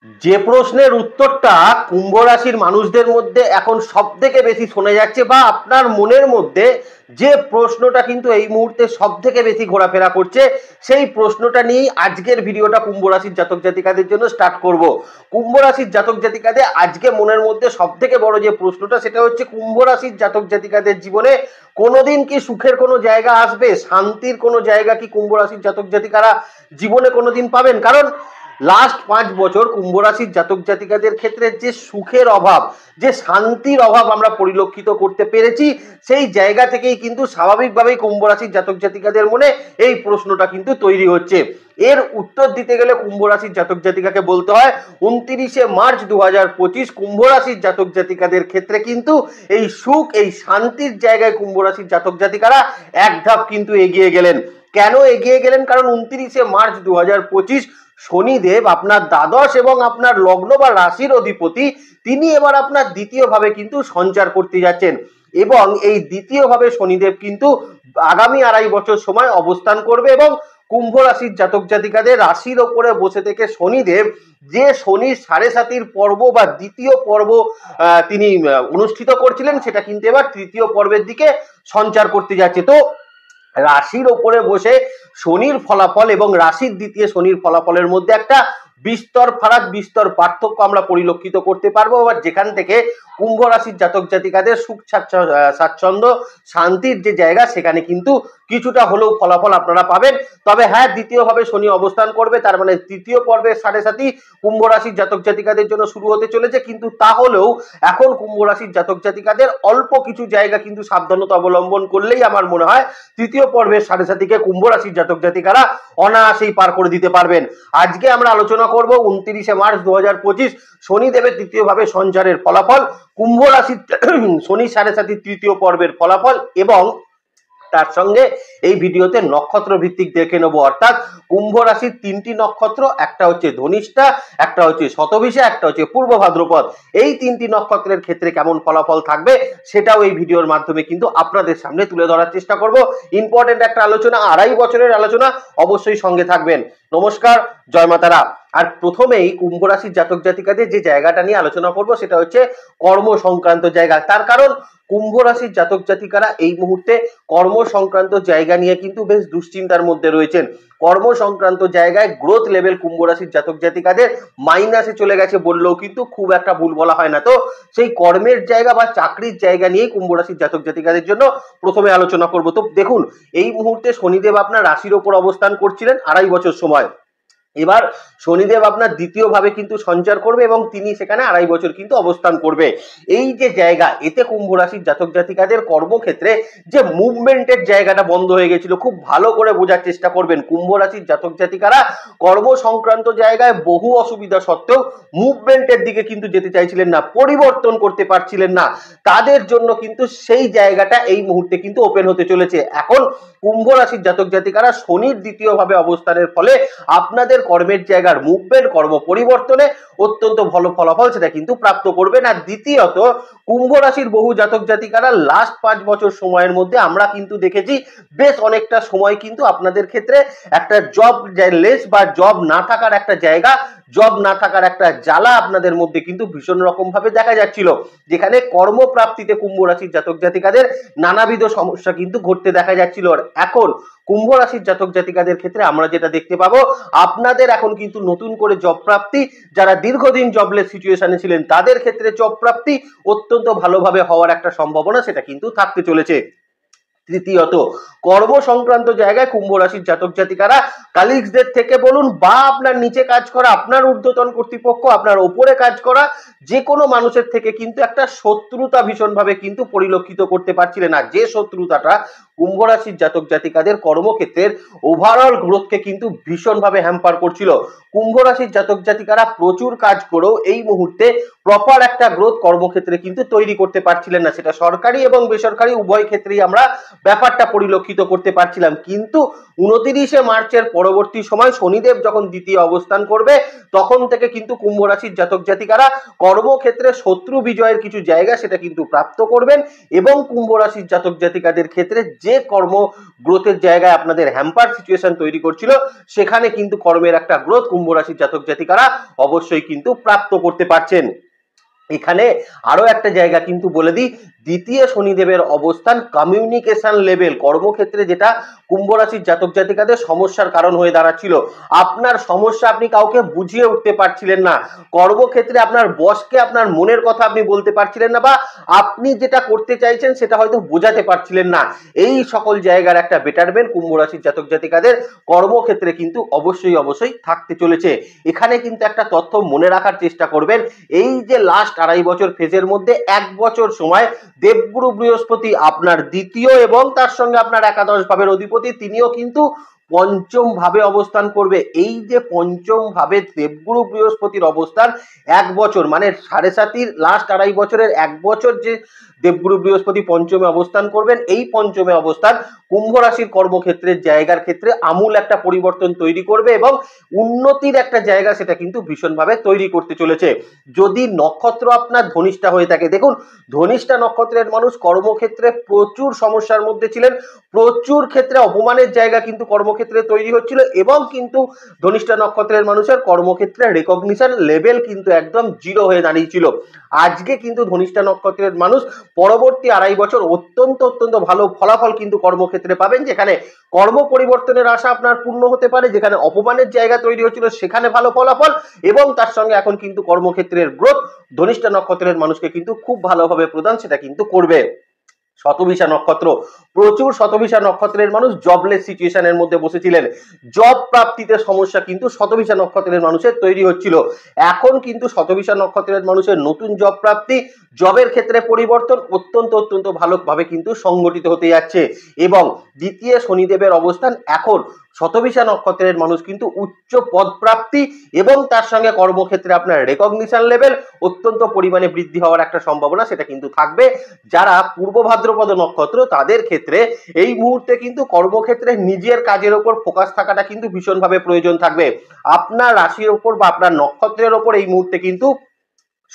যে প্রশ্নের উত্তরটা কুম্ভ রাশির মানুষদের মধ্যে এখন সব থেকে বেশি শোনা যাচ্ছে বা আপনার মনের মধ্যে যে প্রশ্নটা কিন্তু এই মুহূর্তে সব থেকে বেশি ঘোরাফেরা করছে, সেই প্রশ্নটা নিয়েই আজকের ভিডিওটা কুম্ভ রাশির জাতক জাতিকাদের জন্য স্টার্ট করব। কুম্ভ রাশির জাতক জাতিকাদের আজকে মনের মধ্যে সব থেকে বড় যে প্রশ্নটা, সেটা হচ্ছে কুম্ভ রাশির জাতক জাতিকাদের জীবনে কোনোদিন কি সুখের কোনো জায়গা আসবে, শান্তির কোনো জায়গা কি কুম্ভ রাশির জাতক জাতিকারা জীবনে কোনোদিন পাবেন? কারণ লাস্ট 5 বছর কুম্ভ রাশির জাতক জাতিকাদের ক্ষেত্রে যে সুখের অভাব, যে শান্তির অভাব আমরা পরিলক্ষিত করতে পেরেছি, সেই জায়গা থেকেই কিন্তু স্বাভাবিকভাবেই কুম্ভ রাশির জাতক জাতিকাদের মনে এই প্রশ্নটা কিন্তু তৈরি হচ্ছে। এর উত্তর দিতে গেলে কুম্ভ রাশির জাতক জাতিকাকে বলতে হয় 29শে মার্চ 2025 কুম্ভ রাশির জাতক জাতিকাদের ক্ষেত্রে কিন্তু এই সুখ, এই শান্তির জায়গায় কুম্ভ রাশির জাতক জাতিকারা এক ধাপ কিন্তু এগিয়ে গেলেন। কেন এগিয়ে গেলেন? কারণ 29শে মার্চ 2025 শনিদেব আপনার দ্বাদশ এবং আপনার লগ্ন বা রাশির অধিপতি, তিনি এবার আপনার দ্বিতীয় ভাবে কিন্তু সঞ্চার করতে যাচ্ছেন এবং এই দ্বিতীয় ভাবে শনিদেব কিন্তু আগামী 2.5 বছর সময় অবস্থান করবে এবং কুম্ভ রাশির জাতক জাতিকাদের রাশির ওপরে বসে থেকে শনিদেব যে শনির 7.5 পর্ব বা দ্বিতীয় পর্ব তিনি অনুষ্ঠিত করছিলেন, সেটা কিন্তু এবার তৃতীয় পর্বের দিকে সঞ্চার করতে যাচ্ছে। তো রাশির ওপরে বসে শনির ফলাফল এবং রাশির দ্বিতীয় শনির ফলাফলের মধ্যে একটা বিস্তর ফারাক, বিস্তর পার্থক্য আমরা পরিলক্ষিত করতে পারবো। আবার যেখান থেকে কুম্ভ রাশির জাতক জাতিকাদের সুখ স্বাচ্ছন্দ্য শান্তির যে জায়গা, সেখানে কিন্তু কিছুটা হলেও ফলাফল আপনারা পাবেন। তবে হ্যাঁ, দ্বিতীয়ভাবে শনি অবস্থান করবে, তার মানে তৃতীয় পর্বের 7.5 কুম্ভ রাশির জাতক জাতিকাদের জন্য শুরু হতে চলেছে। কিন্তু তাহলেও এখন কুম্ভ রাশির জাতক জাতিকাদের অল্প কিছু জায়গা কিন্তু সাবধানতা অবলম্বন করলেই আমার মনে হয় তৃতীয় পর্বের 7.5কে কুম্ভ রাশির জাতক জাতিকারা অনায়াসেই পার করে দিতে পারবেন। আজকে আমরা আলোচনা করব 29শে মার্চ 2025 শনিদেবের তৃতীয় ভাবে সঞ্চারের ফলাফল, কুম্ভ রাশির শনি 7.5 তৃতীয় পর্বের ফলাফল এবং তার সঙ্গে এই ভিডিওতে নক্ষত্র ভিত্তিক দেখে নেব। অর্থাৎ কুম্ভ রাশির 3টি নক্ষত্র, একটা হচ্ছে ধনিষ্ঠা, একটা হচ্ছে শতভিষা, একটা হচ্ছে পূর্ব ভাদ্রপদ। এই 3টি নক্ষত্রের ক্ষেত্রে কেমন ফলাফল থাকবে সেটাও এই ভিডিওর মাধ্যমে কিন্তু আপনাদের সামনে তুলে ধরার চেষ্টা করব। ইম্পর্টেন্ট একটা আলোচনা, 2.5 বছরের আলোচনা, অবশ্যই সঙ্গে থাকবেন। নমস্কার, জয় মাতারা। আর প্রথমেই কুম্ভ রাশির জাতক জাতিকাদের যে জায়গাটা নিয়ে আলোচনা করব সেটা হচ্ছে কর্ম সংক্রান্ত জায়গা। তার কারণ কুম্ভ রাশির জাতক জাতিকারা এই মুহূর্তে কর্ম সংক্রান্ত জায়গা নিয়ে কিন্তু বেশ দুশ্চিন্তার মধ্যে রয়েছেন। কর্ম সংক্রান্ত জায়গায় গ্রোথ লেভেল কুম্ভ রাশির জাতক জাতিকাদের মাইনাসে চলে গেছে বললেও কিন্তু খুব একটা ভুল বলা হয় না। তো সেই কর্মের জায়গা বা চাকরির জায়গা নিয়েই কুম্ভ রাশির জাতক জাতিকাদের জন্য প্রথমে আলোচনা করব। তো দেখুন, এই মুহূর্তে শনিদেব আপনার রাশির ওপর অবস্থান করছিলেন 2.5 বছর সময়। এবার শনিদেব আপনার দ্বিতীয় ভাবে কিন্তু সঞ্চার করবে এবং তিনি সেখানে 2.5 বছর কিন্তু অবস্থান করবে। এই যে জায়গা, এতে কুম্ভ রাশির জাতক জাতিকাদের কর্মক্ষেত্রে যে মুভমেন্টের জায়গাটা বন্ধ হয়ে গেছিল, খুব ভালো করে বোঝার চেষ্টা করবেন। কুম্ভ রাশির জাতক জাতিকারা কর্ম সংক্রান্ত জায়গায় বহু অসুবিধা সত্ত্বেও মুভমেন্টের দিকে কিন্তু যেতে চাইছিলেন না, পরিবর্তন করতে পারছিলেন না। তাদের জন্য কিন্তু সেই জায়গাটা এই মুহূর্তে কিন্তু ওপেন হতে চলেছে। এখন কুম্ভ রাশির জাতক জাতিকারা শনির দ্বিতীয় ভাবে অবস্থানের ফলে আপনাদের কর্মের জায়গার মুভমেন্ট, কর্ম পরিবর্তনে অত্যন্ত ভালো ফলাফল সেটা কিন্তু প্রাপ্ত করবেন। আর দ্বিতীয়ত, কুম্ভ রাশির বহু জাতক জাতিকারা লাস্ট 5 বছর সময়ের মধ্যে আমরা কিন্তু দেখেছি বেশ অনেকটা সময় কিন্তু আপনাদের ক্ষেত্রে একটা জব লেস বা জব না থাকার একটা জায়গা, জব না থাকার একটা জ্বালা আপনাদের মধ্যে কিন্তু ভীষণ রকম ভাবে দেখা যাচ্ছিল, যেখানে কর্মপ্রাপ্তিতে কুম্ভ রাশির জাতক জাতিকাদের নানাবিধ সমস্যা কিন্তু ঘটতে দেখা যাচ্ছিল। এখন কুম্ভ রাশির জাতক জাতিকাদের ক্ষেত্রে আমরা যেটা দেখতে পাবো, আপনাদের এখন কিন্তু নতুন করে জব প্রাপ্তি, যারা দীর্ঘদিন জবলেস সিচুয়েশনে ছিলেন তাদের ক্ষেত্রে জব প্রাপ্তি অত্যন্ত ভালোভাবে হওয়ার একটা সম্ভাবনা সেটা কিন্তু থাকতে চলেছে। তৃতীয়ত, কর্ম সংক্রান্ত জায়গায় কুম্ভ রাশির জাতক জাতিকারা কালিগসদের থেকে বলুন বা আপনার নিচে কাজ করা, আপনার ঊর্ধ্বতন কর্তৃপক্ষ, আপনার ওপরে কাজ করা যে কোনো মানুষের থেকে কিন্তু একটা শত্রুতা ভীষণভাবে কিন্তু পরিলক্ষিত করতে পারছিলেন। আর যে শত্রুতাটা কুম্ভ রাশির জাতক জাতিকাদের কর্মক্ষেত্রের ওভারঅল গ্রোথকে কিন্তু ভীষণভাবে হ্যাম্পার করছিল। কুম্ভ রাশির জাতক জাতিকারা প্রচুর কাজ করেও এই মুহূর্তে প্রপার একটা গ্রোথ কর্মক্ষেত্রে কিন্তু তৈরি করতে পারছিলেন না। সেটা সরকারি এবং বেসরকারি উভয় ক্ষেত্রেই আমরা ব্যাপারটা পরিলক্ষিত করতে পারছিলাম। কিন্তু 29শে মার্চের পরবর্তী সময় শনিদেব যখন দ্বিতীয় অবস্থান করবে, তখন থেকে কিন্তু কুম্ভ রাশির জাতক জাতিকারা কর্মক্ষেত্রে শত্রু বিজয়ের কিছু জায়গা সেটা কিন্তু প্রাপ্ত করবেন এবং কুম্ভ রাশির জাতক জাতিকাদের ক্ষেত্রে যে যে কর্ম গ্রোথের জায়গায় আপনাদের হ্যাম্পার সিচুয়েশন তৈরি করছিল, সেখানে কিন্তু কর্মের একটা গ্রোথ কুম্ভ রাশির জাতক জাতিকারা অবশ্যই কিন্তু প্রাপ্ত করতে পারছেন। এখানে আরো একটা জায়গা কিন্তু বলে দিই, দ্বিতীয় শনিদেবের অবস্থান কমিউনিকেশন লেভেল, কর্মক্ষেত্রে যেটা কুম্ভ রাশির জাতক জাতিকাদের সমস্যার কারণ হয়ে দাঁড়াচ্ছিল, আপনার সমস্যা আপনি কাউকে বুঝিয়ে উঠতে পারছিলেন না, কর্মক্ষেত্রে আপনার বসকে আপনার মনের কথা আপনি বলতে পারছিলেন না, বা আপনি যেটা করতে চাইছেন সেটা হয়তো বোঝাতে পারছিলেন না, এই সকল জায়গার একটা বেটারমেন্ট কুম্ভ রাশির জাতক জাতিকাদের কর্মক্ষেত্রে কিন্তু অবশ্যই অবশ্যই থাকতে চলেছে। এখানে কিন্তু একটা তথ্য মনে রাখার চেষ্টা করবেন, এই যে লাস্ট 2.5 বছর ফেজের মধ্যে 1 বছর সময় দেবগুরু বৃহস্পতি আপনার দ্বিতীয় এবং তার সঙ্গে আপনার একাদশ ভাবের অধিপতি, তিনিও কিন্তু পঞ্চম ভাবে অবস্থান করবে। এই যে পঞ্চম ভাবে দেবগুরু বৃহস্পতির অবস্থান 1 বছর, মানে 7.5 লাস্ট 2.5 বছরের 1 বছর যে দেবগুরু বৃহস্পতি পঞ্চমে অবস্থান করবেন, এই পঞ্চমে অবস্থান কুম্ভ রাশির কর্মক্ষেত্রের জায়গার ক্ষেত্রে আমূল একটা পরিবর্তন তৈরি করবে এবং উন্নতির একটা জায়গা সেটা কিন্তু ভীষণভাবে তৈরি করতে চলেছে। যদি নক্ষত্র আপনার ধনিষ্ঠা হয়ে থাকে, দেখুন ধনিষ্ঠা নক্ষত্রের মানুষ কর্মক্ষেত্রে প্রচুর সমস্যার মধ্যে ছিলেন, প্রচুর ক্ষেত্রে অপমানের জায়গা কিন্তু কর্মক্ষেত্রে তৈরি হচ্ছিল, এবং কিন্তু ধনিষ্ঠা নক্ষত্রের মানুষের কর্মক্ষেত্রে রেকগনিশন লেভেল কিন্তু একদম 0 হয়ে দাঁড়িয়েছিল। আজকে কিন্তু ধনিষ্ঠা নক্ষত্রের মানুষ পরবর্তী 2.5 বছর অত্যন্ত ভালো ফলাফল কিন্তু কর্মক্ষেত্রে পাবেন, যেখানে কর্ম পরিবর্তনের আশা আপনার পূর্ণ হতে পারে, যেখানে অপমানের জায়গা তৈরি হচ্ছিল সেখানে ভালো ফলাফল, এবং তার সঙ্গে এখন কিন্তু কর্মক্ষেত্রের গ্রোথ ধনিষ্ঠা নক্ষত্রের মানুষকে কিন্তু খুব ভালোভাবে প্রদান সেটা কিন্তু করবে। শতভিষা নক্ষত্র, প্রচুর শতভিষা নক্ষত্রের মানুষ জবলেস সিচুয়েশনের মধ্যে বসেছিলেন, জব প্রাপ্তিতে সমস্যা কিন্তু শতভিষা নক্ষত্রের মানুষের তৈরি হচ্ছিল, এখন কিন্তু শতভিষা নক্ষত্রের মানুষের নতুন জব প্রাপ্তি, জবের ক্ষেত্রে পরিবর্তন অত্যন্ত ভালোভাবে কিন্তু সংগঠিত হতে যাচ্ছে। এবং দ্বিতীয় শনিদেবের অবস্থান এখন শতভিষা নক্ষত্রের মানুষ কিন্তু উচ্চ পদ প্রাপ্তি এবং তার সঙ্গে কর্মক্ষেত্রে আপনার রেকগনিশন লেভেল অত্যন্ত পরিমাণে বৃদ্ধি হওয়ার একটা সম্ভাবনা সেটা কিন্তু থাকবে। যারা পূর্ব ভাদ্রপদ নক্ষত্র তাদের ক্ষেত্রে এই মুহূর্তে কিন্তু কর্মক্ষেত্রে নিজের কাজের ওপর ফোকাস থাকাটা কিন্তু ভীষণভাবে প্রয়োজন থাকবে। আপনার রাশির ওপর বা আপনার নক্ষত্রের ওপর এই মুহূর্তে কিন্তু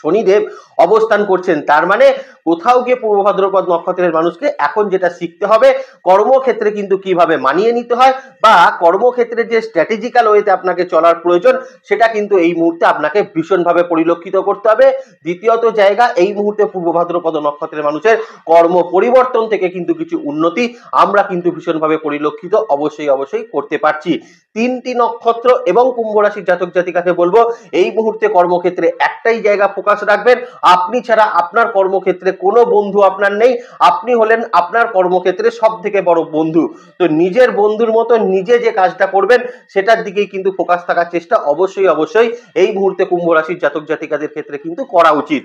শনিদেব অবস্থান করছেন, তার মানে কোথাও গিয়ে পূর্ব ভাদ্রপদ নক্ষত্রের মানুষকে এখন যেটা শিখতে হবে, কর্মক্ষেত্রে কিন্তু কিভাবে মানিয়ে নিতে হয় বা কর্মক্ষেত্রে যে স্ট্র্যাটেজিক্যাল ওয়েতে আপনাকে চলার প্রয়োজন সেটা কিন্তু এই মুহূর্তে আপনাকে ভীষণভাবে পরিলক্ষিত করতে হবে। দ্বিতীয়ত জায়গা, এই মুহূর্তে পূর্ব ভাদ্রপদ নক্ষত্রের মানুষের কর্ম পরিবর্তন থেকে কিন্তু কিছু উন্নতি আমরা কিন্তু ভীষণভাবে পরিলক্ষিত অবশ্যই করতে পারছি। 3টি নক্ষত্র এবং কুম্ভ রাশির জাতক জাতিকাকে বলবো এই মুহূর্তে কর্মক্ষেত্রে একটাই জায়গা ফোকাস রাখবেন, আপনি ছাড়া আপনার কর্মক্ষেত্রে কোনো বন্ধু আপনার নেই, আপনি হলেন আপনার কর্মক্ষেত্রে সব থেকে বড় বন্ধু। তো নিজের বন্ধুর মতো নিজে যে কাজটা করবেন সেটার দিকেই কিন্তু ফোকাস থাকার চেষ্টা অবশ্যই এই মুহূর্তে কুম্ভ রাশির জাতক জাতিকাদের ক্ষেত্রে কিন্তু করা উচিত।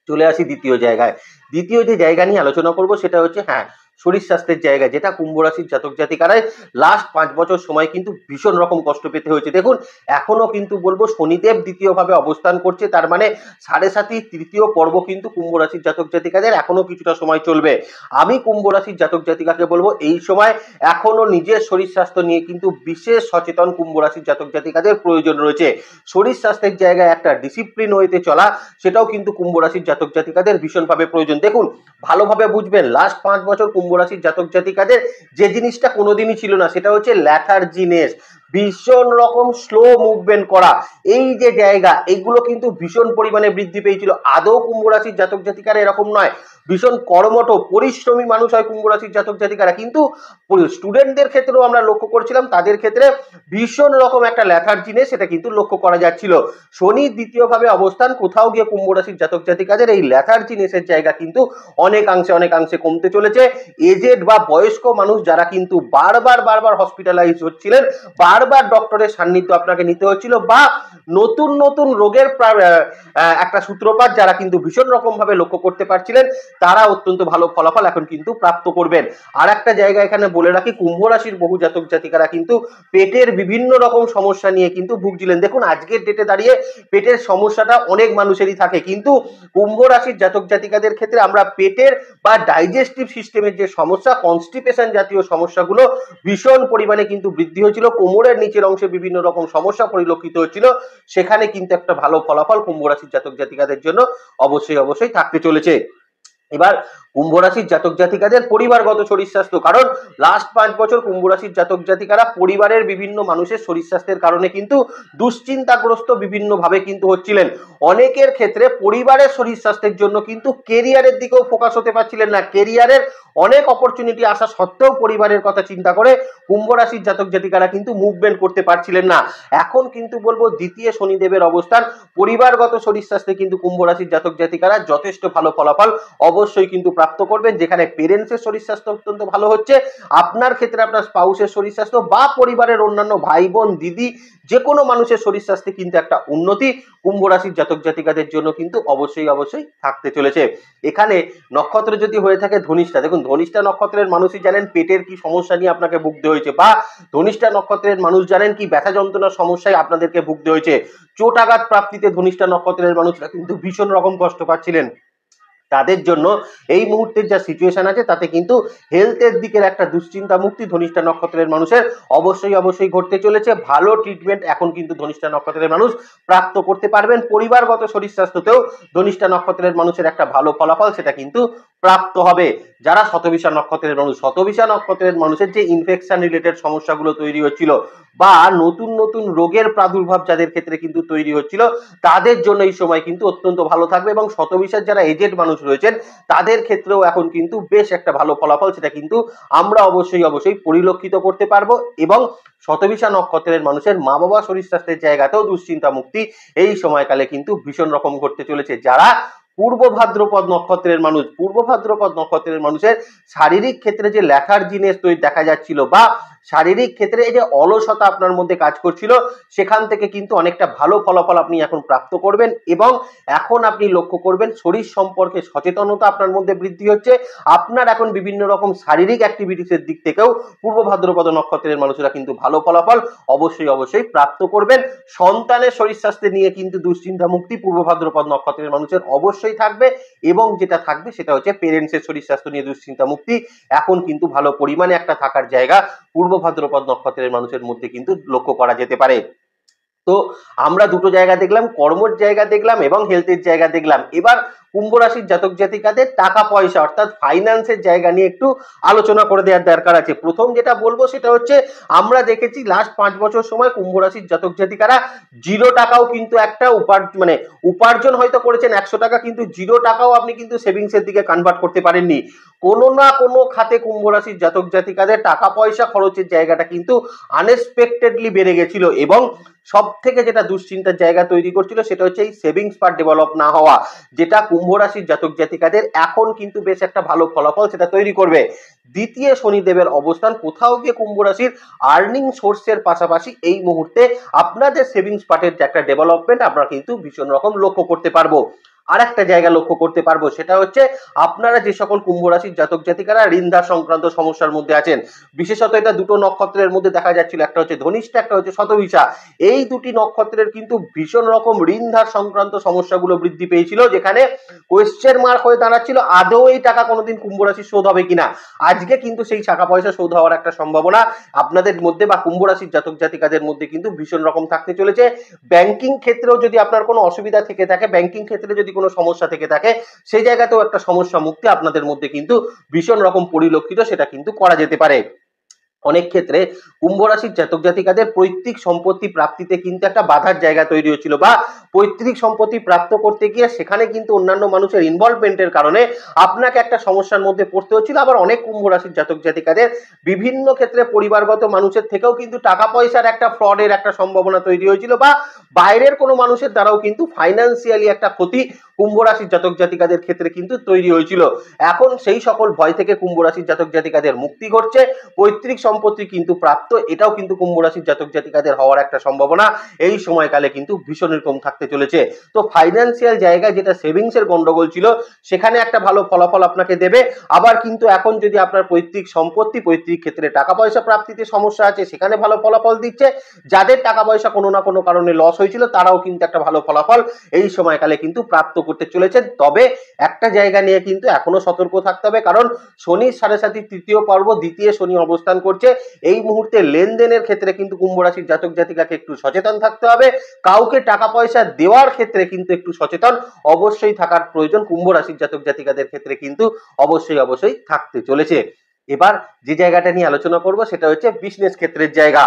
চলে আসি দ্বিতীয় জায়গায়। দ্বিতীয় যে জায়গা নিয়ে আলোচনা করব সেটা হচ্ছে শরীর স্বাস্থ্যের জায়গা, যেটা কুম্ভ রাশির জাতক জাতিকারায় লাস্ট 5 বছর সময় কিন্তু ভীষণ রকম কষ্ট পেতে হয়েছে। দেখুন এখনো কিন্তু বলবো শনিদেব দ্বিতীয়ভাবে অবস্থান করছে, তার মানে 7.5 তৃতীয় পর্ব কিন্তু কুম্ভ রাশির জাতক জাতিকাদের এখনো কিছুটা সময় চলবে। আমি কুম্ভ রাশির জাতক জাতিকাকে বলবো এই সময় এখনো নিজের শরীর স্বাস্থ্য নিয়ে কিন্তু বিশেষ সচেতন কুম্ভ রাশির জাতক জাতিকাদের প্রয়োজন রয়েছে। শরীর স্বাস্থ্যের জায়গায় একটা ডিসিপ্লিন হইতে চলা সেটাও কিন্তু কুম্ভ রাশির জাতক জাতিকাদের ভীষণভাবে প্রয়োজন। দেখুন ভালোভাবে বুঝবেন, লাস্ট 5 বছর কুম্ভ রাশির জাতক জাতিকাদের যে জিনিসটা কোনোদিনই ছিল না সেটা হচ্ছে ল্যাথার্জিনেস, ভীষণ রকম স্লো মুভমেন্ট করা, এই যে জায়গা এগুলো কিন্তু ভীষণ পরিমাণে বৃদ্ধি পেয়েছিল। আদৌ কুম্ভ রাশির জাতক জাতিকারা এরকম নয়, ভীষণ কর্মঠ পরিশ্রমী মানুষ হয় কুম্ভ রাশির জাতক জাতিকারা, কিন্তু স্টুডেন্টদের ক্ষেত্রেও আমরা লক্ষ্য করছিলাম তাদের ক্ষেত্রে ভীষণ রকম একটা ল্যাথার্জিনেস সেটা কিন্তু লক্ষ্য করা যাচ্ছিল। শনি দ্বিতীয়ভাবে অবস্থান কোথাও গিয়ে কুম্ভ রাশির জাতক জাতিকাদের এই ল্যাথার্জিনেসের জায়গা কিন্তু অনেকাংশে কমতে চলেছে। এজেড বা বয়স্ক মানুষ যারা কিন্তু বারবার হসপিটালাইজ হচ্ছিলেন, বারবার ডক্টরের সান্নিধ্য আপনাকে নিতে হচ্ছিল, বা নতুন রোগের একটা সূত্রপাত যারা কিন্তু ভীষণ রকম ভাবে লক্ষ্য করতে পারছিলেন, তারা অত্যন্ত ভালো ফলাফল এখন কিন্তু প্রাপ্ত করবেন। আর একটা জায়গা এখানে বলে রাখি, কুম্ভ রাশির বহু জাতক জাতিকারা কিন্তু পেটের বিভিন্ন রকম সমস্যা নিয়ে কিন্তু ভুগছিলেন। দেখুন আজকের ডেটে দাঁড়িয়ে পেটের সমস্যাটা অনেক মানুষেরই থাকে, কিন্তু কুম্ভ রাশির জাতক জাতিকাদের ক্ষেত্রে আমরা পেটের বা ডাইজেস্টিভ সিস্টেমের যে সমস্যা, কনস্টিপেশন জাতীয় সমস্যাগুলো ভীষণ পরিমাণে কিন্তু বৃদ্ধি হয়েছিল, কোমরের নিচের অংশে বিভিন্ন রকম সমস্যা পরিলক্ষিত হচ্ছিল, সেখানে কিন্তু একটা ভালো ফলাফল কুম্ভ রাশির জাতক জাতিকাদের জন্য অবশ্যই থাকতে চলেছে। এবার কুম্ভ রাশির জাতক জাতিকাদের পরিবারগত শরীর স্বাস্থ্য, কারণ লাস্ট 5 বছর কুম্ভ রাশির জাতক জাতিকারা পরিবারের বিভিন্ন মানুষের শরীর স্বাস্থ্যের কারণে কিন্তু দুশ্চিন্তাগ্রস্ত বিভিন্ন ভাবে কিন্তু হচ্ছিলেন। অনেকের ক্ষেত্রে পরিবারের শরীর স্বাস্থ্যের জন্য কিন্তু কেরিয়ারের দিকেও ফোকাস হতে পারছিলেন না। কেরিয়ারের অনেক অপরচুনিটি আসা সত্ত্বেও পরিবারের কথা চিন্তা করে কুম্ভ রাশির জাতক জাতিকারা কিন্তু মুভমেন্ট করতে পারছিলেন না। এখন কিন্তু বলবো দ্বিতীয় শনিদেবের অবস্থান পরিবারগত শরীর স্বাস্থ্যে কিন্তু কুম্ভ রাশির জাতক জাতিকারা যথেষ্ট ভালো ফলাফল অবশ্যই কিন্তু প্রাপ্ত করবেন। যেখানে পেরেন্টসের শরীর স্বাস্থ্য অত্যন্ত ভালো হচ্ছে, আপনার ক্ষেত্রে আপনার স্পাউসের শরীর স্বাস্থ্য বা পরিবারের অন্যান্য ভাই বোন দিদি যে কোনো মানুষের শরীর স্বাস্থ্যে কিন্তু একটা উন্নতি কুম্ভ রাশির জাতক জাতিকাদের জন্য কিন্তু অবশ্যই অবশ্যই থাকতে চলেছে। এখানে নক্ষত্র যদি হয়ে থাকে ধনিষ্ঠা, দেখুন ধনিষ্ঠা নক্ষত্রের মানুষই জানেন পেটের কি সমস্যা নিয়ে আপনাকে ভুগতে হয়েছে, বা ধনিষ্ঠা নক্ষত্রের মানুষ জানেন কি ব্যথা যন্ত্রণার সমস্যায় আপনাদেরকে ভুগতে হয়েছে। চোট আঘাত প্রাপ্তিতে ধনিষ্ঠা নক্ষত্রের মানুষরা কিন্তু ভীষণ রকম কষ্ট পাচ্ছিলেন। তাদের জন্য এই মুহূর্তের যা সিচুয়েশন আছে তাতে কিন্তু হেলথের দিকের একটা দুশ্চিন্তা মুক্তি ধনিষ্ঠা নক্ষত্রের মানুষের অবশ্যই ঘটতে চলেছে। ভালো ট্রিটমেন্ট এখন কিন্তু ধনিষ্ঠা নক্ষত্রের মানুষ প্রাপ্ত করতে পারবেন। পরিবারগত শরীর স্বাস্থ্যতেও ধনিষ্ঠা নক্ষত্রের মানুষের একটা ভালো ফলাফল সেটা কিন্তু প্রাপ্ত হবে। যারা শতবিশা নক্ষত্রের মানুষ, শতবিশা নক্ষত্রের মানুষের যে ইনফেকশন রিলেটেড সমস্যাগুলো তৈরি হচ্ছিল বা নতুন নতুন রোগের প্রাদুর্ভাব যাদের ক্ষেত্রে কিন্তু তৈরি হচ্ছিল, তাদের জন্য এই সময় কিন্তু অত্যন্ত ভালো থাকবে। এবং শতবিশার যারা এজেড মানুষ রয়েছেন তাদের ক্ষেত্রেও এখন কিন্তু বেশ একটা ভালো ফলাফল সেটা কিন্তু আমরা অবশ্যই পরিলক্ষিত করতে পারবো। এবং শতবিশা নক্ষত্রের মানুষের মা বাবা শরীর স্বাস্থ্যের জায়গাতেও দুশ্চিন্তা মুক্তি এই সময়কালে কিন্তু ভীষণ রকম ঘটতে চলেছে। যারা পূর্ব ভাদ্রপদ নক্ষত্রের মানুষ, পূর্ব ভাদ্রপদ নক্ষত্রের মানুষের শারীরিক ক্ষেত্রে যে ল্যাথার্জিনেস দেখা যাচ্ছিল বা শারীরিক ক্ষেত্রে এই যে অলসতা আপনার মধ্যে কাজ করছিল, সেখান থেকে কিন্তু অনেকটা ভালো ফলাফল আপনি এখন প্রাপ্ত করবেন। এবং এখন আপনি লক্ষ্য করবেন শরীর সম্পর্কে সচেতনতা আপনার মধ্যে বৃদ্ধি হচ্ছে। আপনার এখন বিভিন্ন রকম শারীরিক অ্যাক্টিভিটিসের দিক থেকেও পূর্ব ভাদ্রপদ নক্ষত্রের মানুষরা কিন্তু ভালো ফলাফল অবশ্যই প্রাপ্ত করবেন। সন্তানের শরীর স্বাস্থ্য নিয়ে কিন্তু দুশ্চিন্তা মুক্তি পূর্ব ভাদ্রপদ নক্ষত্রের মানুষের অবশ্যই থাকবে। এবং যেটা থাকবে সেটা হচ্ছে পেরেন্টসের শরীর স্বাস্থ্য নিয়ে দুশ্চিন্তা মুক্তি এখন কিন্তু ভালো পরিমাণে একটা থাকার জায়গা পূর্ব ভাদ্রপদ নক্ষত্রের মানুষের মধ্যে কিন্তু লক্ষ্য করা যেতে পারে। তো আমরা দুটো জায়গা দেখলাম, কর্মের জায়গা দেখলাম এবং হেলথের জায়গা দেখলাম। এবার কুম্ভ রাশির জাতক জাতিকাদের টাকা পয়সা অর্থাৎ ফাইন্যান্সের জায়গা নিয়ে একটু আলোচনা করে দেওয়ার দরকার আছে। প্রথম যেটা বলবো সেটা হচ্ছে আমরা দেখেছি লাস্ট 5 বছর সময় কুম্ভ রাশির জাতক জাতিকারা 0 টাকাও কিন্তু একটা উপার্জন হয়তো করেছেন 100 টাকা, কিন্তু 0 টাকাও আপনি কিন্তু সেভিংস এর দিকে কনভার্ট করতে পারেননি। কোনো না কোনো খাতে কুম্ভ রাশির জাতক জাতিকাদের টাকা পয়সা খরচের জায়গাটা কিন্তু আনএক্সপেক্টেডলি বেড়ে গেছিল। এবং সব থেকে যেটা দুশ্চিন্তার জায়গা তৈরি করছিল সেটা হচ্ছে এই সেভিংস পার্ট ডেভেলপ না হওয়া, যেটা কুম্ভ রাশির জাতক জাতিকাদের এখন কিন্তু বেশ একটা ভালো ফলাফল সেটা তৈরি করবে। দ্বিতীয় শনিদেবের অবস্থান কোথাও গিয়ে কুম্ভ রাশির আর্নিং সোর্সের পাশাপাশি এই মুহূর্তে আপনাদের সেভিংস পার্টের যে একটা ডেভেলপমেন্ট আমরা কিন্তু ভীষণ রকম লক্ষ্য করতে পারবো। আর একটা জায়গা লক্ষ্য করতে পারবো সেটা হচ্ছে আপনারা যে সকল কুম্ভ রাশির জাতক জাতিকারা ঋণদার সংক্রান্ত সমস্যার মধ্যে আছেন, বিশেষত এটা দুটো নক্ষত্রের মধ্যে দেখা যাচ্ছিল, একটা হচ্ছে ধনিষ্ঠা একটা হচ্ছে শতবিশা। এই দুটি নক্ষত্রের কিন্তু ভীষণ রকম ঋণদার সংক্রান্ত সমস্যাগুলো বৃদ্ধি পেয়েছিল, যেখানে কোয়েশ্চেন মার্ক হয়ে দাঁড়াচ্ছিল আদৌ এই টাকা কোনোদিন কুম্ভ রাশির শোধ হবে কিনা। আজকে কিন্তু সেই টাকা পয়সা শোধ হওয়ার একটা সম্ভাবনা আপনাদের মধ্যে বা কুম্ভ রাশির জাতক জাতিকাদের মধ্যে কিন্তু ভীষণ রকম থাকতে চলেছে। ব্যাংকিং ক্ষেত্রেও যদি আপনার কোনো অসুবিধা থেকে থাকে, ব্যাংকিং ক্ষেত্রে যদি কোনো সমস্যা থেকে থাকে, সেই জায়গাতেও একটা সমস্যা মুক্তি আপনাদের মধ্যে কিন্তু ভীষণ রকম পরিলক্ষিত সেটা কিন্তু করা যেতে পারে। অনেক ক্ষেত্রে কুম্ভ রাশির জাতক জাতিকাদের পৈতৃক সম্পত্তি প্রাপ্তিতে কিন্তু একটা বাধার জায়গা তৈরি হচ্ছিল, বা পৈতৃক সম্পত্তি প্রাপ্ত করতে গিয়ে সেখানে কিন্তু অন্যান্য মানুষের ইনভলভমেন্টের কারণে আপনাকে একটা সমস্যার মধ্যে পড়তে হচ্ছিল। আবার অনেক কুম্ভ রাশির জাতক জাতিকাদের বিভিন্ন ক্ষেত্রে পরিবারগত মানুষের থেকেও কিন্তু টাকা পয়সার একটা ফ্রডের একটা সম্ভাবনা তৈরি হয়েছিল, বা বাইরের কোনো মানুষের দ্বারাও কিন্তু ফাইন্যান্সিয়ালি একটা ক্ষতি কুম্ভ রাশির জাতক জাতিকাদের ক্ষেত্রে কিন্তু তৈরি হয়েছিল। এখন সেই সকল ভয় থেকে কুম্ভ রাশির জাতক জাতিকাদের মুক্তি ঘটছে, পৈতৃক সম্পত্তি কিন্তু প্রাপ্ত, এটাও কিন্তু কুম্ভ রাশির জাতক জাতিকাদের হওয়ার একটা সম্ভাবনা এই সময়কালে কিন্তু ভীষণ রকম থাকতে চলেছে। তো ফাইন্যান্সিয়াল জায়গায় যেটা সেভিংস এর গন্ডগোল ছিল সেখানে একটা ভালো ফলাফল আপনাকে দেবে। আবার কিন্তু এখন যদি আপনার পৈতৃক সম্পত্তি পৈতৃক ক্ষেত্রে টাকা পয়সা প্রাপ্তিতে সমস্যা আছে সেখানে ভালো ফলাফল দিচ্ছে। যাদের টাকা পয়সা কোনো না কোনো কারণে লস হয়েছিল তারাও কিন্তু একটা ভালো ফলাফল এই সময়কালে কিন্তু প্রাপ্ত করতে চলেছেন। তবে একটা জায়গা নিয়ে কিন্তু এখনো সতর্ক থাকতে হবে, কারণ শনির সাড়ে সাতি তৃতীয় পর্ব, দ্বিতীয় শনি অবস্থান করছে। এই মুহূর্তে লেনদেনের ক্ষেত্রে কিন্তু কুম্ভ রাশির জাতক জাতিকাকে একটু সচেতন থাকতে হবে। কাউকে টাকা পয়সা দেওয়ার ক্ষেত্রে কিন্তু একটু সচেতন অবশ্যই থাকার প্রয়োজন কুম্ভ রাশির জাতক জাতিকাদের ক্ষেত্রে কিন্তু অবশ্যই থাকতে চলেছে। এবার যে জায়গাটা নিয়ে আলোচনা করব সেটা হচ্ছে বিজনেস ক্ষেত্রের জায়গা।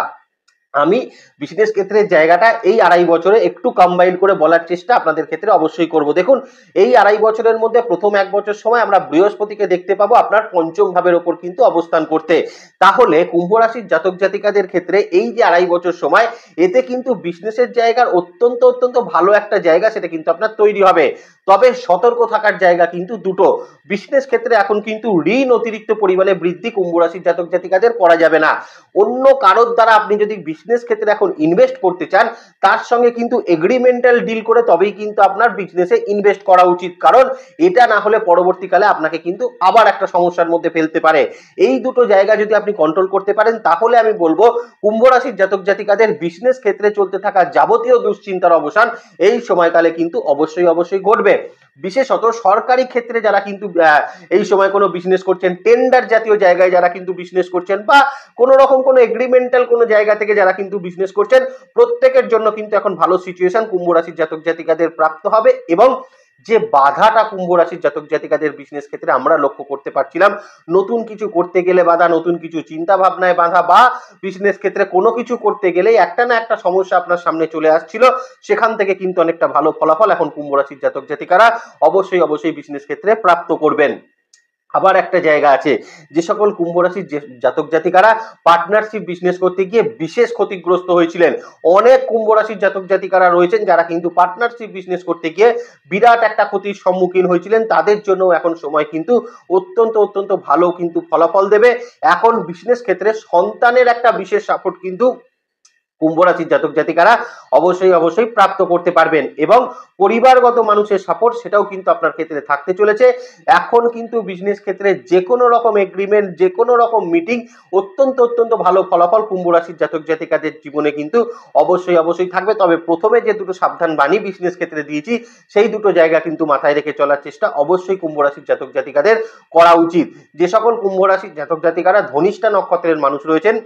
আমি বিজনেস ক্ষেত্রের জায়গাটা এই 2.5 বছরে একটু কম্বাইন করে বলার চেষ্টা আপনাদের ক্ষেত্রে অবশ্যই করব। দেখুন, এই 2.5 বছরের মধ্যে প্রথম 1 বছর সময় আমরা বৃহস্পতিকে দেখতে পাবো আপনার পঞ্চম ভাবের ওপর কিন্তু অবস্থান করতে। তাহলে কুম্ভ রাশির জাতক জাতিকাদের ক্ষেত্রে এই যে 2.5 বছর সময়, এতে কিন্তু বিজনেসের জায়গার অত্যন্ত ভালো একটা জায়গা সেটা কিন্তু আপনার তৈরি হবে। তবে সতর্ক থাকার জায়গা কিন্তু দুটো। বিজনেস ক্ষেত্রে এখন কিন্তু ঋণ অতিরিক্ত পরিমাণে বৃদ্ধি কুম্ভ রাশির জাতক জাতিকাদের করা যাবে না। অন্য কারোর দ্বারা আপনি যদি বিজনেস ক্ষেত্রে এখন ইনভেস্ট করতে চান, তার সঙ্গে কিন্তু এগ্রিমেন্টাল ডিল করে তবেই কিন্তু আপনার বিজনেসে ইনভেস্ট করা উচিত, কারণ এটা না হলে পরবর্তীকালে আপনাকে কিন্তু আবার একটা সমস্যার মধ্যে ফেলতে পারে। এই দুটো জায়গা যদি আপনি কন্ট্রোল করতে পারেন, তাহলে আমি বলবো কুম্ভ রাশির জাতক জাতিকাদের বিজনেস ক্ষেত্রে চলতে থাকা যাবতীয় দুশ্চিন্তার অবসান এই সময়কালে কিন্তু অবশ্যই ঘটবে। বিশেষত সরকারি ক্ষেত্রে যারা কিন্তু এই সময় কোনো বিজনেস করছেন, টেন্ডার জাতীয় জায়গায় যারা কিন্তু বিজনেস করছেন, বা কোনো রকম কোনো এগ্রিমেন্টাল কোনো জায়গা থেকে যারা কিন্তু বিজনেস করছেন, প্রত্যেকের জন্য কিন্তু এখন ভালো সিচুয়েশন কুম্ভ রাশির জাতক জাতিকাদের প্রাপ্ত হবে। এবং যে বাধাটা কুম্ভ রাশির জাতক জাতিকাদের বিজনেস ক্ষেত্রে আমরা লক্ষ্য করতে পারছিলাম, নতুন কিছু করতে গেলে বাধা, নতুন কিছু চিন্তা ভাবনায় বাধা, বা বিজনেস ক্ষেত্রে কোনো কিছু করতে গেলেই একটা না একটা সমস্যা আপনার সামনে চলে আসছিল, সেখান থেকে কিন্তু অনেকটা ভালো ফলাফল এখন কুম্ভ রাশির জাতক জাতিকারা অবশ্যই বিজনেস ক্ষেত্রে প্রাপ্ত করবেন। আবার একটা জায়গা আছে, যে সকল কুম্ভ রাশির জাতক জাতিকারা পার্টনারশিপ বিজনেস করতে গিয়ে বিশেষ ক্ষতিগ্রস্ত হয়েছিলেন। অনেক কুম্ভ রাশির জাতক জাতিকারা রয়েছেন যারা কিন্তু পার্টনারশিপ বিজনেস করতে গিয়ে বিরাট একটা ক্ষতির সম্মুখীন হয়েছিলেন। তাদের জন্য এখন সময় কিন্তু অত্যন্ত ভালো কিন্তু ফলাফল দেবে। এখন বিজনেস ক্ষেত্রে সন্তানের একটা বিশেষ সাপোর্ট কিন্তু কুম্ভ রাশির জাতক জাতিকারা অবশ্যই প্রাপ্ত করতে পারবেন, এবং পরিবারগত মানুষের সাপোর্ট সেটাও কিন্তু আপনার ক্ষেত্রে থাকতে চলেছে। এখন কিন্তু বিজনেস ক্ষেত্রে যে কোনো রকম এগ্রিমেন্ট, যে কোনো রকম মিটিং, অত্যন্ত ভালো ফলাফল কুম্ভ রাশির জাতক জাতিকাদের জীবনে কিন্তু অবশ্যই থাকবে। তবে প্রথমে যে দুটো সাবধান বাণী বিজনেস ক্ষেত্রে দিয়েছি, সেই দুটো জায়গা কিন্তু মাথায় রেখে চলার চেষ্টা অবশ্যই কুম্ভ রাশির জাতক জাতিকাদের করা উচিত। যে সকল কুম্ভ রাশির জাতক জাতিকারা ধনিষ্ঠা নক্ষত্রের মানুষ রয়েছেন,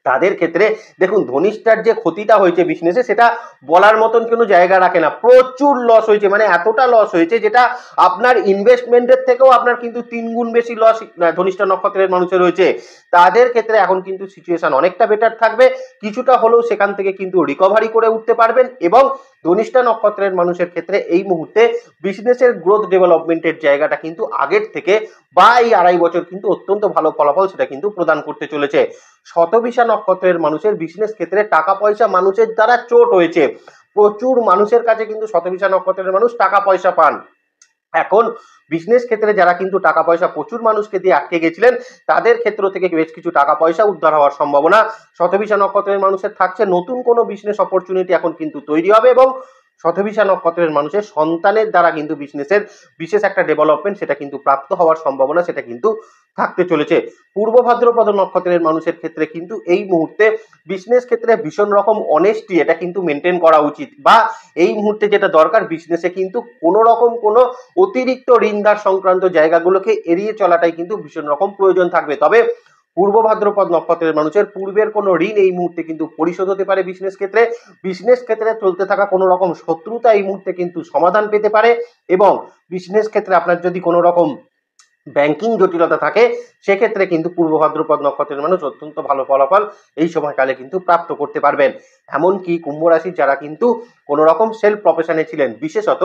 তাদের ক্ষেত্রে দেখুন, ধনিষ্ঠার যে ক্ষতিটা হয়েছে বিজনেসে, সেটা বলার মতন কোনো জায়গা রাখে না। প্রচুর লস হয়েছে, মানে এতটা লস হয়েছে যেটা আপনার ইনভেস্টমেন্টের থেকেও আপনার কিন্তু 3 গুণ বেশি লস ধনিষ্ঠা নক্ষত্রের মানুষের রয়েছে। তাদের ক্ষেত্রে এখন কিন্তু সিচুয়েশন অনেকটা বেটার থাকবে, কিছুটা হলেও সেখান থেকে কিন্তু রিকভারি করে উঠতে পারবেন। এবং ধনিষ্ঠা নক্ষত্রের মানুষের ক্ষেত্রে এই মুহূর্তে বিজনেসের গ্রোথ ডেভেলপমেন্টের জায়গাটা কিন্তু আগের থেকে বা এই 2.5 বছর কিন্তু অত্যন্ত ভালো ফলাফল সেটা কিন্তু প্রদান করতে চলেছে। শতভিষা নক্ষত্রের মানুষের বিজনেস ক্ষেত্রে টাকা পয়সা মানুষের দ্বারা চোট হয়েছে। প্রচুর মানুষের কাছে কিন্তু শতভিষা নক্ষত্রের মানুষ টাকা পয়সা পান। এখন বিজনেস ক্ষেত্রে যারা কিন্তু টাকা পয়সা প্রচুর মানুষকে দিয়ে আটকে গেছিলেন, তাদের ক্ষেত্র থেকে বেশ কিছু টাকা পয়সা উদ্ধার হওয়ার সম্ভাবনা শতভিষা নক্ষত্রের মানুষের থাকছে। নতুন কোনো বিজনেস অপরচুনিটি এখন কিন্তু তৈরি হবে, এবং শতভিষা নক্ষত্রের মানুষের সন্তানের দ্বারা কিন্তু বিজনেসের বিশেষ একটা ডেভেলপমেন্ট সেটা কিন্তু প্রাপ্ত হওয়ার সম্ভাবনা সেটা কিন্তু থাকতে চলেছে। পূর্ব ভাদ্রপদ নক্ষত্রের মানুষের ক্ষেত্রে কিন্তু এই মুহূর্তে বিজনেস ক্ষেত্রে ভীষণ রকম অনেস্টি এটা কিন্তু মেনটেন করা উচিত, বা এই মুহূর্তে যেটা দরকার বিজনেসে কিন্তু কোনো রকম কোনো অতিরিক্ত ঋণদার সংক্রান্ত জায়গাগুলোকে এড়িয়ে চলাটাই কিন্তু ভীষণ রকম প্রয়োজন থাকবে। তবে পূর্ব ভাদ্রপদ নক্ষত্রের মানুষের পূর্বের কোনো ঋণ এই মুহূর্তে কিন্তু পরিশোধ হতে পারে। বিজনেস ক্ষেত্রে চলতে থাকা কোনো রকম শত্রুতা এই মুহূর্তে কিন্তু সমাধান পেতে পারে, এবং বিজনেস ক্ষেত্রে আপনার যদি কোনো রকম ব্যাংকিং জটিলতা থাকে, সেক্ষেত্রে কিন্তু পূর্ব ভাদ্রপদ নক্ষত্রের মানুষ অত্যন্ত ভালো ফলাফল এই সময়কালে কিন্তু প্রাপ্ত করতে পারবেন। এমনকি কুম্ভ রাশির যারা কিন্তু কোনো রকম সেলফ প্রফেশনে ছিলেন, বিশেষত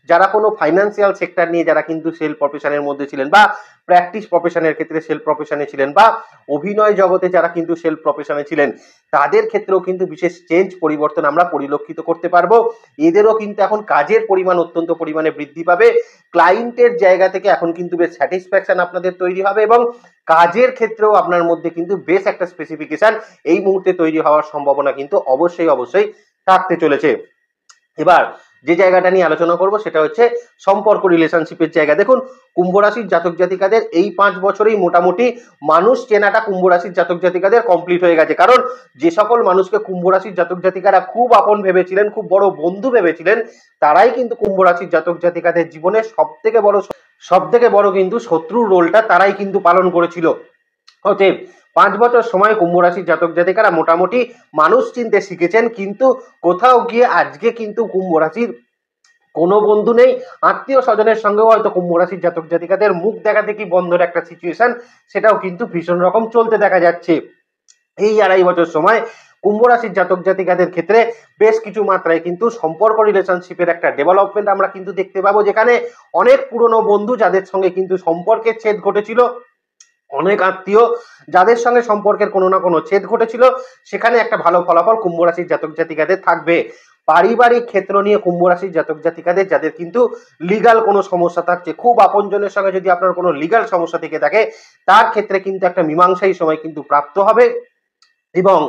যারা কোনো ফাইন্যান্সিয়াল সেক্টর নিয়ে যারা কিন্তু সেলফ প্রফেশনের মধ্যে ছিলেন, বা প্র্যাকটিস প্রফেশনের ক্ষেত্রে সেলফ প্রফেশনে ছিলেন, বা অভিনয় জগতে যারা কিন্তু সেলফ প্রফেশনে ছিলেন, তাদের ক্ষেত্রেও কিন্তু বিশেষ চেঞ্জ পরিবর্তন আমরা পরিলক্ষিত করতে পারবো। এদেরও কিন্তু এখন কাজের পরিমাণ অত্যন্ত পরিমাণে বৃদ্ধি পাবে। ক্লায়েন্টের জায়গা থেকে এখন কিন্তু বেশ স্যাটিসফ্যাকশন আপনাদের তৈরি হবে, এবং কাজের ক্ষেত্রেও আপনার মধ্যে কিন্তু বেশ একটা স্পেসিফিকেশন এই মুহূর্তে তৈরি হওয়ার সম্ভাবনা কিন্তু অবশ্যই থাকতে চলেছে। এবার যে জায়গাটা নিয়ে আলোচনা করব সেটা হচ্ছে সম্পর্ক, রিলেশনশিপের জায়গা। দেখুন, কুম্ভ রাশির জাতক জাতিকাদের এই 5 বছরেই মোটামুটি মানুষ চেনাটা কুম্ভ রাশির জাতক জাতিকাদের কমপ্লিট হয়ে গেছে। কারণ যে সকল মানুষকে কুম্ভ রাশির জাতক জাতিকারা খুব আপন ভেবেছিলেন, খুব বড় বন্ধু ভেবেছিলেন, তারাই কিন্তু কুম্ভ রাশির জাতক জাতিকাদের জীবনে সব থেকে বড় কিন্তু শত্রুর রোলটা তারাই কিন্তু পালন করেছিল। অতএব 5 বছর সময় কুম্ভ রাশির জাতক জাতিকারা মোটামুটি মানুষ চিনতে শিখেছেন, কিন্তু কোথাও গিয়ে আজকে কিন্তু কুম্ভ রাশির কোনো বন্ধু নেই, আত্মীয় স্বজনের সঙ্গেও হয়তো কুম্ভ রাশির জাতক জাতিকাদের মুখ দেখা দেখি বন্ধের একটা সিচুয়েশন, সেটাও কিন্তু ভীষণ রকম চলতে দেখা যাচ্ছে। এই 2.5 বছর সময় কুম্ভ রাশির জাতক জাতিকাদের ক্ষেত্রে বেশ কিছু মাত্রায় কিন্তু সম্পর্ক, রিলেশনশিপের একটা ডেভেলপমেন্ট আমরা কিন্তু দেখতে পাবো, যেখানে অনেক পুরনো বন্ধু যাদের সঙ্গে কিন্তু সম্পর্কের ছেদ ঘটেছিল, অনেক আত্মীয় যাদের সঙ্গে সম্পর্কের কোনো না কোনো ছেদ ঘটেছিল, সেখানে একটা ভালো ফলাফল কুম্ভ রাশির জাতক জাতিকাদের থাকবে। পারিবারিক ক্ষেত্র নিয়ে কুম্ভ রাশির জাতক জাতিকাদের যাদের কিন্তু লিগাল কোনো সমস্যা থাকছে, খুব আপনজনের সঙ্গে যদি আপনার কোনো লিগাল সমস্যা থেকে থাকে, তার ক্ষেত্রে কিন্তু একটা মীমাংসাই সময় কিন্তু প্রাপ্ত হবে। এবং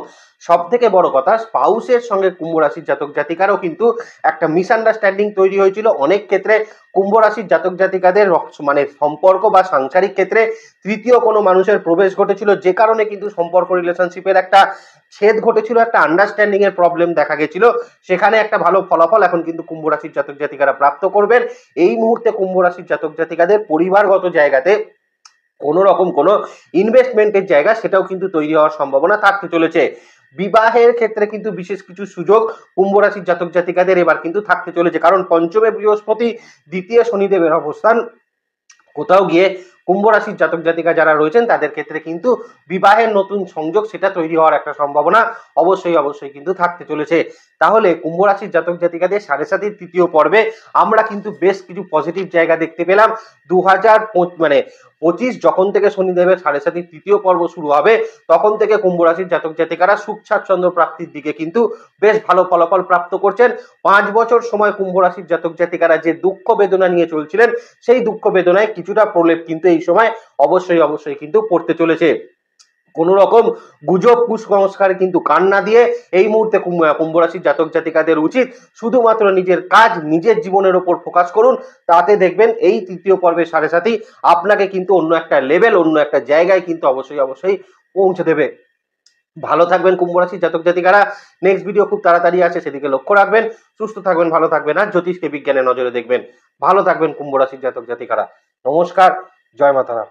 সব থেকে বড় কথা, স্পাউসের সঙ্গে কুম্ভ রাশির জাতক জাতিকারও কিন্তু একটা মিসআন্ডারস্ট্যান্ডিং তৈরি হয়েছিল। অনেক ক্ষেত্রে কুম্ভ রাশির জাতক জাতিকাদের মানে সম্পর্ক বা সাংসারিক ক্ষেত্রে তৃতীয় কোনো মানুষের প্রবেশ ঘটেছিল, যে কারণে কিন্তু সম্পর্ক, রিলেশনশিপের একটা ছেদ ঘটেছিল, একটা আন্ডারস্ট্যান্ডিং এর প্রবলেম দেখা গেছিল। সেখানে একটা ভালো ফলাফল এখন কিন্তু কুম্ভ রাশির জাতক জাতিকারা প্রাপ্ত করবেন। এই মুহূর্তে কুম্ভ রাশির জাতক জাতিকাদের পরিবারগত জায়গাতে কোনো রকম কোনো ইনভেস্টমেন্টের জায়গা সেটাও কিন্তু তৈরি হওয়ার সম্ভাবনা থাকতে চলেছে। বিবাহের ক্ষেত্রে কিন্তু বিশেষ কিছু সুযোগ কুম্ভ রাশির জাতক জাতিকাদের এবার কিন্তু থাকতে চলেছে, কারণ পঞ্চমে বৃহস্পতি, দ্বিতীয় শনিদেবের অবস্থান, কোথাও গিয়ে কুম্ভ রাশির জাতক জাতিকা যারা রয়েছেন তাদের ক্ষেত্রে কিন্তু বিবাহের নতুন সংযোগ সেটা তৈরি হওয়ার একটা সম্ভাবনা অবশ্যই কিন্তু থাকতে চলেছে। তাহলে কুম্ভ রাশির জাতক জাতিকাদের 7.5 তৃতীয় পর্বে আমরা কিন্তু বেশ কিছু পজিটিভ জায়গা দেখতে পেলাম। 2025 যখন থেকে শনিদেবের 7.5 তৃতীয় পর্ব শুরু হবে, তখন থেকে কুম্ভ রাশির জাতক জাতিকারা সুখ স্বাচ্ছন্দ্য প্রাপ্তির দিকে কিন্তু বেশ ভালো ফলাফল প্রাপ্ত করছেন। 5 বছর সময় কুম্ভ রাশির জাতক জাতিকারা যে দুঃখ বেদনা নিয়ে চলছিলেন, সেই দুঃখ বেদনায় কিছুটা প্রলেপ কিন্তু এই সময় অবশ্যই কিন্তু পড়তে চলেছে। কোন রকম গুজব কুসংস্কার কিন্তু কান না দিয়ে এই মুহূর্তে কুম্ভ রাশির জাতক জাতিকাদের উচিত শুধুমাত্র নিজের কাজ, নিজের জীবনের উপর ফোকাস করুন। তাতে দেখবেন এই তৃতীয় পর্বের 7.5 আপনাকে কিন্তু অন্য একটা লেভেল, অন্য একটা জায়গায় কিন্তু অবশ্যই পৌঁছে দেবে। ভালো থাকবেন কুম্ভ রাশির জাতক জাতিকারা। নেক্সট ভিডিও খুব তাড়াতাড়ি আছে, সেদিকে লক্ষ্য রাখবেন। সুস্থ থাকবেন, ভালো থাকবেন, আর জ্যোতিষকে বিজ্ঞানের নজরে দেখবেন। ভালো থাকবেন কুম্ভ রাশির জাতক জাতিকারা। নমস্কার, জয় মাতারা।